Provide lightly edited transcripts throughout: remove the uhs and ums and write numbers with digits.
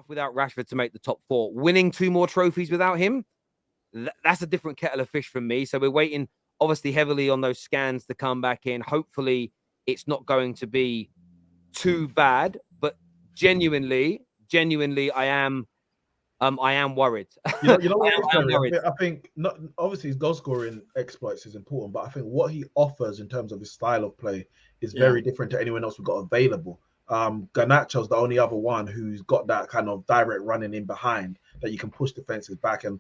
enough without Rashford to make the top four. Winning 2 more trophies without him, that's a different kettle of fish from me. So we're waiting, obviously, heavily on those scans to come back in. Hopefully, it's not going to be too bad. But genuinely, I am worried. You know what I am worried. I think not obviously his goal scoring exploits is important, but I think what he offers in terms of his style of play is very different to anyone else we've got available. Garnacho's the only other one who's got that kind of direct running in behind that you can push defenses back and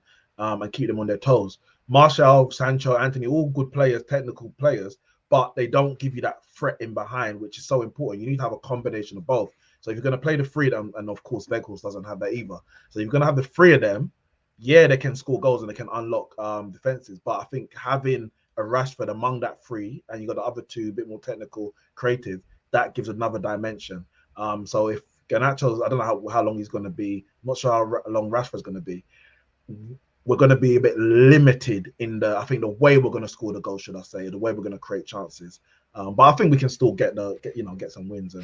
keep them on their toes. Martial, Sancho, Anthony, all good players, technical players, but they don't give you that threat in behind, which is so important. You need to have a combination of both. So if you're going to play the three, and of course Weghorst doesn't have that either. So if you're going to have the 3 of them, yeah, they can score goals and they can unlock defenses. But I think having a Rashford among that 3, and you got the other 2 a bit more technical, creative, that gives another dimension. So if Garnacho's, I don't know how long he's going to be. I'm not sure how long Rashford's going to be. We're going to be a bit limited in the way we're going to score the goal, should I say, the way we're going to create chances. But I think we can still get some wins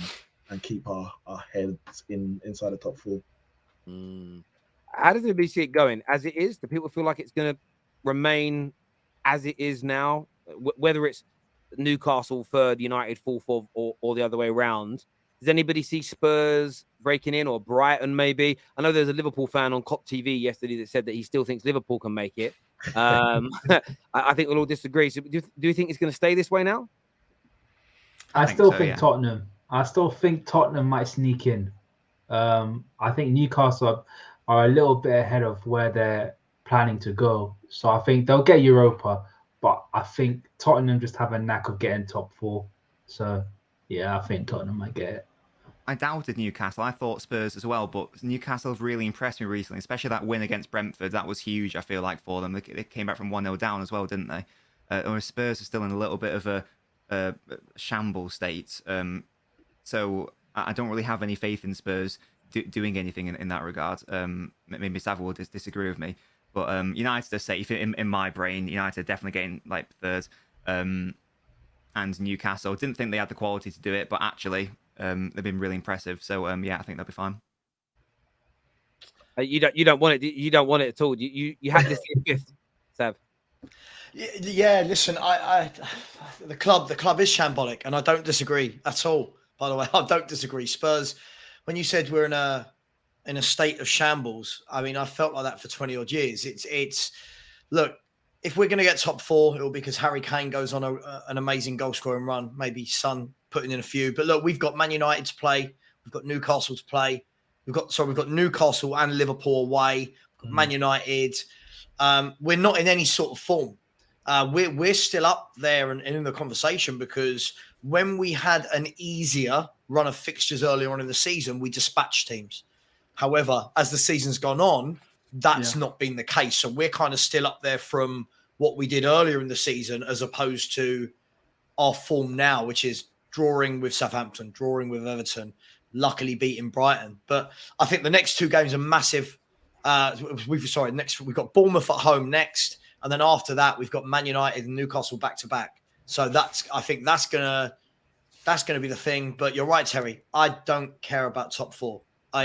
and keep our heads inside the top 4. How does anybody see it going? As it is, do people feel like it's going to remain as it is now? Whether it's Newcastle 3rd, United 4th, or the other way around. Does anybody see Spurs breaking in, or Brighton maybe? I know there's a Liverpool fan on COP TV yesterday that said that he still thinks Liverpool can make it. I think we'll all disagree. So do you think it's going to stay this way now? I still think Tottenham. I still think Tottenham might sneak in. I think Newcastle are a little bit ahead of where they're planning to go. So I think they'll get Europa, but I think Tottenham just have a knack of getting top 4. So, yeah, I think Tottenham might get it. I doubted Newcastle. I thought Spurs as well, but Newcastle have really impressed me recently, especially that win against Brentford. That was huge, I feel like, for them. They came back from 1-0 down as well, didn't they? Or Spurs are still in a little bit of a shambles state. So I don't really have any faith in Spurs doing anything in that regard. Maybe Savva will disagree with me. But United are safe in my brain. United are definitely getting like 3rd. And Newcastle, didn't think they had the quality to do it, but actually they've been really impressive. So yeah, I think they'll be fine. You don't want it. You don't want it at all. You have this 5th, Sav. Yeah, listen, I the club is shambolic, and I don't disagree at all. By the way, I don't disagree. Spurs, when you said we're in a state of shambles, I mean, I felt like that for 20 odd years. It's look, if we're going to get top 4, it will be because Harry Kane goes on an amazing goal scoring run. Maybe Son putting in a few. But look, we've got Man United to play. We've got Newcastle to play. We've got Newcastle and Liverpool away. We've got Man United. We're not in any sort of form. We're still up there and in the conversation because when we had an easier run of fixtures earlier on in the season, we dispatched teams. However, as the season's gone on, that's not been the case. So we're kind of still up there from what we did earlier in the season as opposed to our form now, which is drawing with Southampton, drawing with Everton, luckily beating Brighton. But I think the next 2 games are massive. We've got Bournemouth at home next. And then after that, we've got Man United and Newcastle back to back. So I think that's gonna be the thing. But you're right, Terry. I don't care about top 4.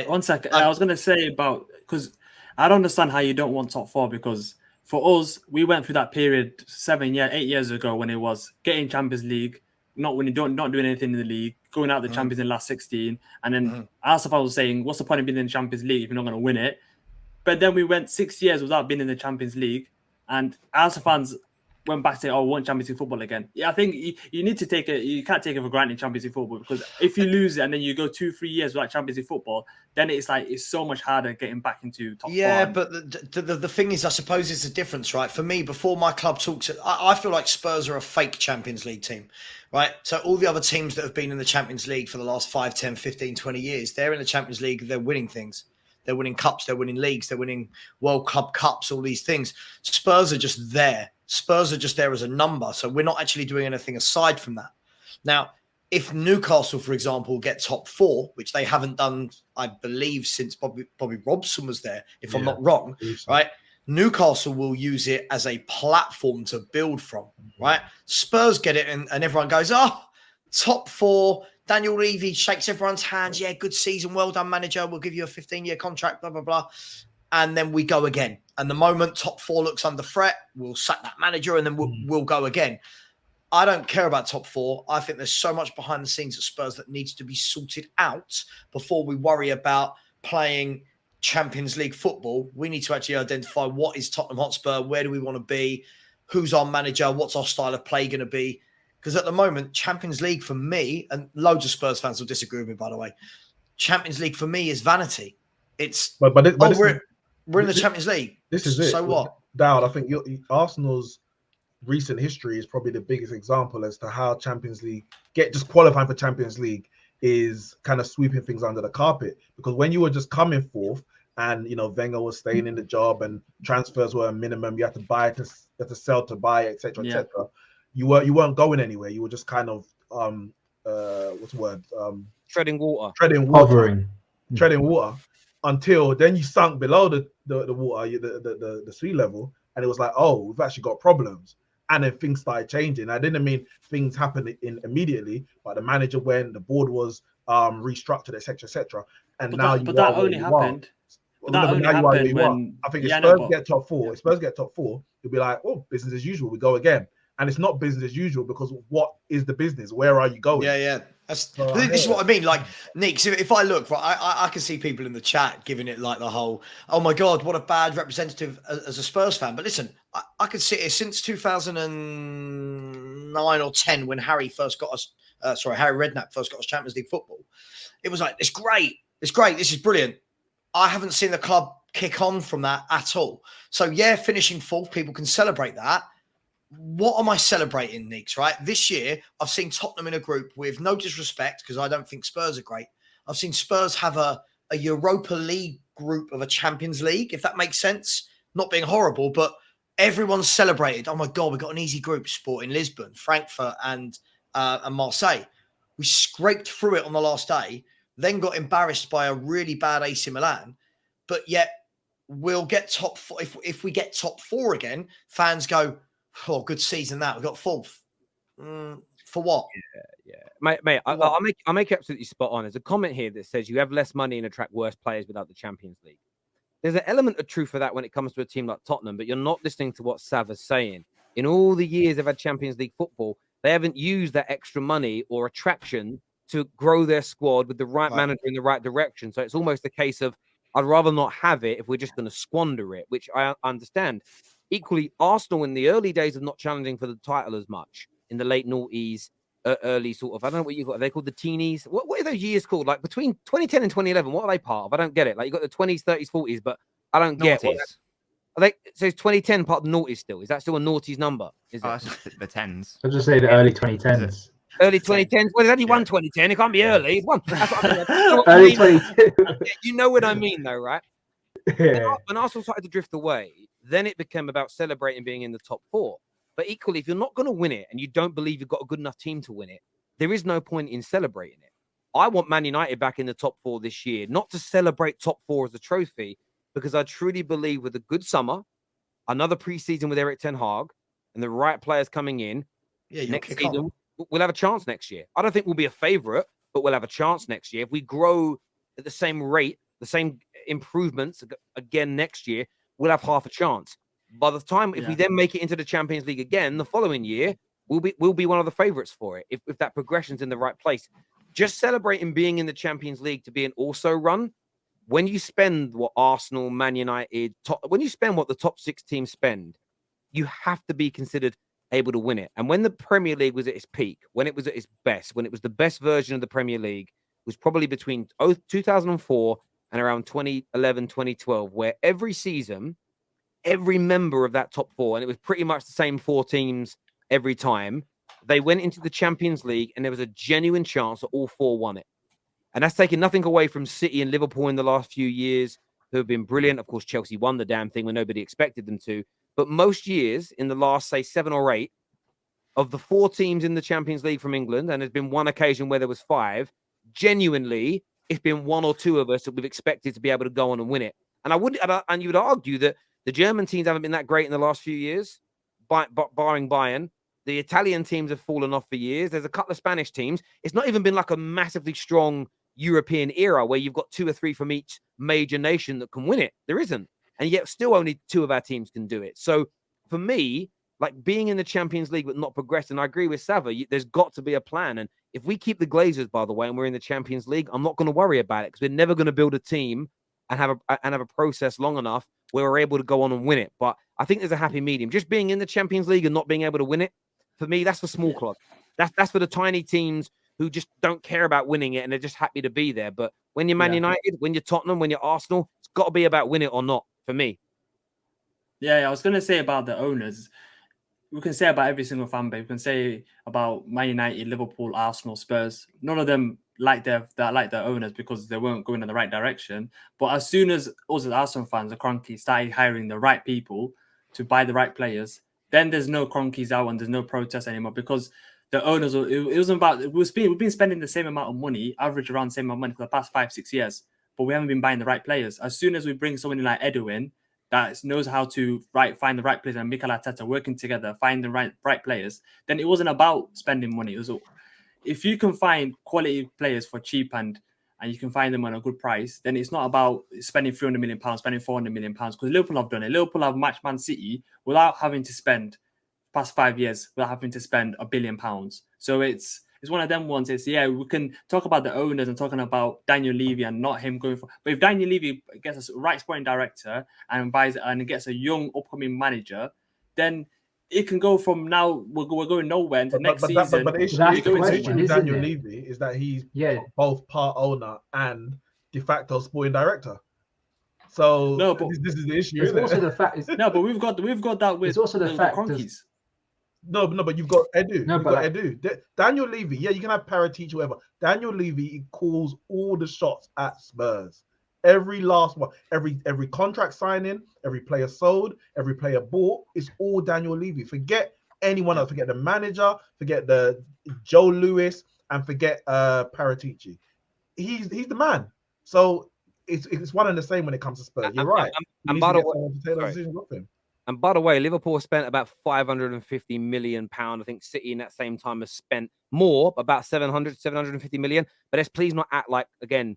One second. I was gonna say because I don't understand how you don't want top 4 because for us, we went through that period 8 years ago when it was getting Champions League, not doing anything in the league, going out the Champions in the last 16, and then as I was saying, what's the point of being in the Champions League if you're not going to win it? But then we went 6 years without being in the Champions League, and as fans went back to say, "Oh, we want Champions League football again." Yeah, I think you need to take it. You can't take it for granted Champions League football because if you lose it and then you go 2-3 years without Champions League football, then it's so much harder getting back into top 4. Yeah, but the thing is, I suppose it's a difference, right? For me, before my club talks, I feel like Spurs are a fake Champions League team, right? So all the other teams that have been in the Champions League for the last 5, 10, 15, 20 years, they're in the Champions League, they're winning things. They're winning cups, they're winning leagues, they're winning World Club Cups, all these things. Spurs are just there. Spurs are just there as a number. So we're not actually doing anything aside from that. Now, if Newcastle, for example, get top 4, which they haven't done, I believe, since Bobby Robson was there, if I'm not wrong, right? Newcastle will use it as a platform to build from, right? Spurs get it and everyone goes, oh, top 4, Daniel Levy shakes everyone's hands. Yeah, good season. Well done, manager. We'll give you a 15-year contract, blah, blah, blah. And then we go again. And the moment top 4 looks under threat, we'll sack that manager and then we'll go again. I don't care about top 4. I think there's so much behind the scenes at Spurs that needs to be sorted out before we worry about playing Champions League football. We need to actually identify what is Tottenham Hotspur, where do we want to be, who's our manager, what's our style of play going to be. Because at the moment, Champions League for me, and loads of Spurs fans will disagree with me, by the way, Champions League for me is vanity. It's, we're in the Champions League. This is it. So what? Dowd, I think Arsenal's recent history is probably the biggest example as to how Champions League, just qualifying for Champions League is kind of sweeping things under the carpet. Because when you were just coming forth and, Wenger was staying in the job and transfers were a minimum, you had to buy to sell to buy, etc., etc. You weren't going anywhere. You were just kind of what's the word? Treading water. Hovering. Treading water until then you sunk below the water, the sea level, and it was like, oh, we've actually got problems. And then things started changing. I didn't mean things happened immediately, but the manager went, the board was restructured, etc., etc. And now that only happened. That only happened when I think if Spurs get top 4, it'll be like, oh, business as usual. We go again. And it's not business as usual because what is the business? Where are you going? Yeah. This is what I mean. Like, Nick, if I look, I can see people in the chat giving it like the whole, oh my God, what a bad representative as a Spurs fan. But listen, I could sit here since 2009 or 10 when Harry Redknapp first got us Champions League football. It was like, it's great. This is brilliant. I haven't seen the club kick on from that at all. So yeah, finishing 4th, people can celebrate that. What am I celebrating, Neeks, right? This year, I've seen Tottenham in a group with no disrespect, because I don't think Spurs are great. I've seen Spurs have a Europa League group of a Champions League, if that makes sense. Not being horrible, but everyone's celebrated. Oh my God, we've got an easy group. Sporting Lisbon, Frankfurt, and Marseille. We scraped through it on the last day, then got embarrassed by a really bad AC Milan. But yet, we'll get top 4. If we get top 4 again, fans go, oh, good season that. We got 4th. For what? Yeah. Mate, I'll make you absolutely spot on. There's a comment here that says you have less money and attract worse players without the Champions League. There's an element of truth for that when it comes to a team like Tottenham, but you're not listening to what Savva's saying. In all the years they've had Champions League football, they haven't used that extra money or attraction to grow their squad with the right manager in the right direction. So it's almost a case of, I'd rather not have it if we're just going to squander it, which I understand. Equally, Arsenal in the early days of not challenging for the title as much, in the late noughties, early sort of, I don't know what you've got. Are they called the teenies? What are those years called? Like between 2010 and 2011, what are they part of? I don't get it. Like you got the 20s, 30s, 40s, but I don't get what are they. So is 2010 part of the noughties still? Is that still a noughties number? Is it? That's just the 10s. I'll just say the early 2010s. Early 2010s? Well, there's only one 2010. It can't be early. It's one. That's what I mean. Early 2010. You know what I mean, though, right? Yeah. When Arsenal started to drift away, then it became about celebrating being in the top 4. But equally, if you're not going to win it and you don't believe you've got a good enough team to win it, there is no point in celebrating it. I want Man United back in the top 4 this year, not to celebrate top 4 as a trophy, because I truly believe with a good summer, another preseason with Eric Ten Hag, and the right players coming in, next season, we'll have a chance next year. I don't think we'll be a favourite, but we'll have a chance next year. If we grow at the same rate, the same improvements again next year, we'll have half a chance. By the time, if we then make it into the Champions League again the following year, we'll be one of the favourites for it. If that progression's in the right place, just celebrating being in the Champions League to be an also run. When you spend what Arsenal, Man United, when you spend what the top 6 teams spend, you have to be considered able to win it. And when the Premier League was at its peak, when it was at its best, when it was the best version of the Premier League, was probably between 2004 and around 2011, 2012, where every season, every member of that top 4, and it was pretty much the same 4 teams every time, they went into the Champions League and there was a genuine chance that all 4 won it. And that's taken nothing away from City and Liverpool in the last few years, who have been brilliant. Of course, Chelsea won the damn thing when nobody expected them to. But most years in the last, say, 7 or 8, of the 4 teams in the Champions League from England, and there's been one occasion where there was 5, genuinely, it's been 1 or 2 of us that we've expected to be able to go on and win it. And you would argue that the German teams haven't been that great in the last few years, barring Bayern. The Italian teams have fallen off for years. There's a couple of Spanish teams. It's not even been like a massively strong European era where you've got 2 or 3 from each major nation that can win it. There isn't. And yet still only 2 of our teams can do it. So for me, like being in the Champions League but not progressing, I agree with Savva. There's got to be a plan. And if we keep the Glazers, by the way, and we're in the Champions League, I'm not going to worry about it because we're never going to build a team and have a process long enough where we're able to go on and win it. But I think there's a happy medium. Just being in the Champions League and not being able to win it, for me, that's for small clubs. That's for the tiny teams who just don't care about winning it and they're just happy to be there. But when you're Man United, when you're Tottenham, when you're Arsenal, it's got to be about win it or not, for me. Yeah, I was going to say about the owners. We can say about every single fan base. We can say about Man United, Liverpool, Arsenal, Spurs. None of them like their owners because they weren't going in the right direction. But as soon as us as Arsenal fans, the Cronkies, started hiring the right people to buy the right players, then there's no Cronkies out and there's no protest anymore because the owners, it wasn't about, we've been spending the same amount of money, average around the same amount of money for the past 5-6 years, but we haven't been buying the right players. As soon as we bring someone like Edu in, that knows how to find the right players, and Mikel Arteta working together, find the right players, then it wasn't about spending money. It was, if you can find quality players for cheap and you can find them on a good price, then it's not about spending £300 million, spending £400 million, because Liverpool have done it. Liverpool have matched Man City without having to spend, past 5 years, without having to spend £1 billion. So it's one of them ones. It's, we can talk about the owners and talking about Daniel Levy and not him going for. But if Daniel Levy gets a right sporting director and buys and gets a young upcoming manager, then it can go from now. We're going nowhere into next season. But the issue with Daniel Levy is that he's both part owner and de facto sporting director. So no, but this is the issue. It's also the fact. But we've got that with. It's also the fact. No, but you've got Edu. Edu. Daniel Levy, you can have Paratici, whatever. Daniel Levy calls all the shots at Spurs. Every last one, every contract signing, every player sold, every player bought, it's all Daniel Levy. Forget anyone else. Forget the manager, forget the Joe Lewis, and forget Paratici. He's the man. So it's one and the same when it comes to Spurs. You're right. And by the way, Liverpool spent about £550 million. I think City in that same time has spent more, about 750 million. But let's please not act like, again,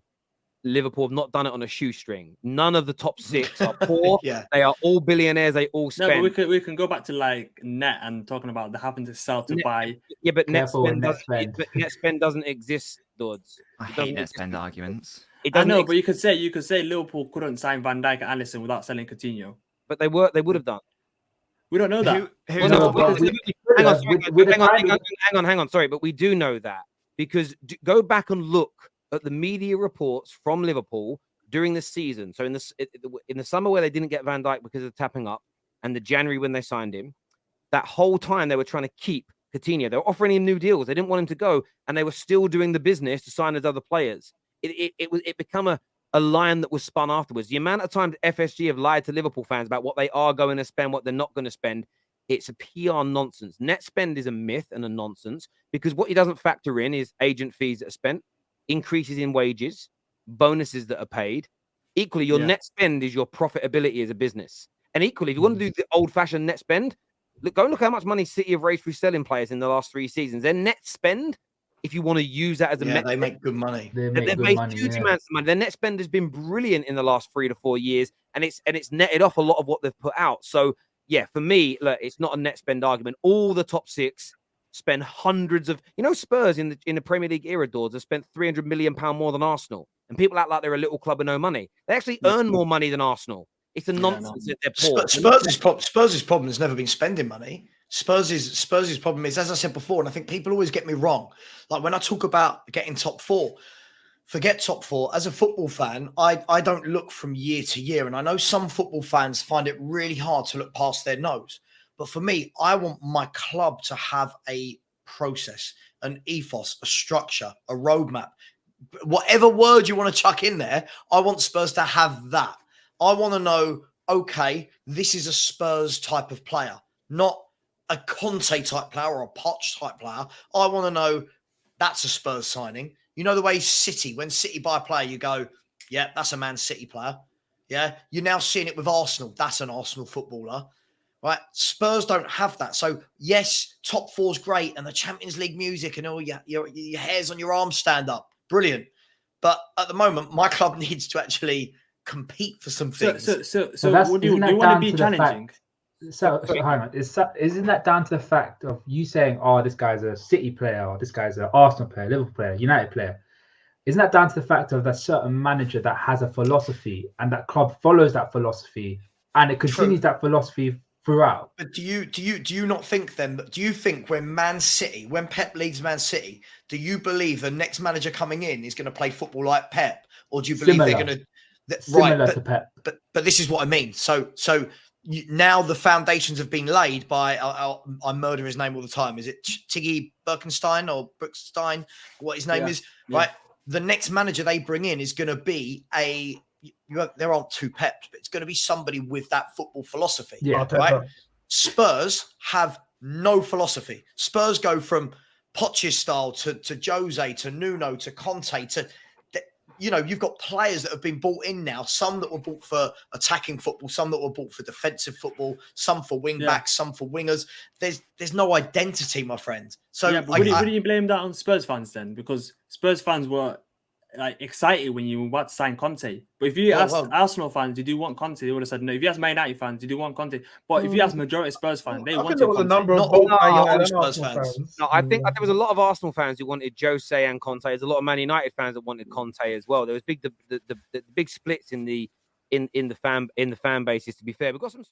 Liverpool have not done it on a shoestring. None of the top 6 are poor. They are all billionaires. They all spend. No, but we can go back to like net and talking about they happen to sell to buy. Yeah, but net spend doesn't exist, Dodds. I hate net spend arguments. I know, but you could say Liverpool couldn't sign Van Dijk and Alisson without selling Coutinho. But they would have done. We don't know that. Hang on. Sorry, but we do know that because go back and look at the media reports from Liverpool during the season. So in the summer where they didn't get Van Dijk because of tapping up, and the January when they signed him, that whole time they were trying to keep Coutinho. They were offering him new deals. They didn't want him to go, and they were still doing the business to sign his other players. It become a line that was spun afterwards. The amount of times FSG have lied to Liverpool fans about what they are going to spend, what they're not going to spend, it's a PR nonsense. Net spend is a myth and a nonsense because what he doesn't factor in is agent fees that are spent, increases in wages, bonuses that are paid. Equally, your net spend is your profitability as a business. And equally, if you want to do the old-fashioned net spend, look how much money City have raised through selling players in the last 3 seasons. Their net spend, if you want to use that as a metric, they make good money. They've made huge amounts of money. Their net spend has been brilliant in the last 3 to 4 years, and it's netted off a lot of what they've put out. So yeah, for me, look, it's not a net spend argument. All the top 6 spend hundreds of, Spurs in the Premier League era, Dawes, have spent £300 million more than Arsenal, and people act like they're a little club with no money. They actually earn more money than Arsenal. It's a nonsense that they're poor. Spurs' problem has never been spending money. Spurs' problem is, as I said before, and I think people always get me wrong. Like when I talk about getting top 4, forget top 4. As a football fan, I don't look from year to year. And I know some football fans find it really hard to look past their nose. But for me, I want my club to have a process, an ethos, a structure, a roadmap. Whatever word you want to chuck in there, I want Spurs to have that. I want to know, okay, this is a Spurs type of player, not a Conte type player or a Poch type player. I want to know that's a Spurs signing. You know the way City, when City buy a player, you go, yeah, that's a Man City player. Yeah, you're now seeing it with Arsenal. That's an Arsenal footballer, right? Spurs don't have that. So yes, top four's great, and the Champions League music and all your hairs on your arms stand up, brilliant. But at the moment, my club needs to actually compete for some things. So do you want to be challenging? So hang on. Isn't that down to the fact of you saying, "Oh, this guy's a City player, or this guy's an Arsenal player, Liverpool player, United player"? Isn't that down to the fact of that certain manager that has a philosophy and that club follows that philosophy and it continues that philosophy throughout? But do you not think then? Do you think when Pep leads Man City, do you believe the next manager coming in is going to play football like Pep, or do you believe they're going to similar to Pep? But this is what I mean. So now the foundations have been laid by I murder his name all the time. Is it Tiggy Birkenstein or Brookstein? What his name is, right? The next manager they bring in is going to be there aren't two Peps, but it's going to be somebody with that football philosophy. Yeah, right. Spurs have no philosophy. Spurs go from Poch's style to Jose to Nuno to Conte to. You've got players that have been bought in now, some that were bought for attacking football, some that were bought for defensive football, some for wing backs, some for wingers. There's no identity, my friend. So wouldn't you blame that on Spurs fans then? Because Spurs fans were excited when you were about to sign Conte. But if you ask Arsenal fans, did you want Conte? They would have said no. If you ask Man United fans, did you want Conte? But if you ask majority of Spurs fans, they wanted there was Conte. a number of Spurs fans. No, I think there was a lot of Arsenal fans who wanted Jose and Conte. There's a lot of Man United fans that wanted Conte as well. There was big splits in the fan bases. To be fair, we've got some.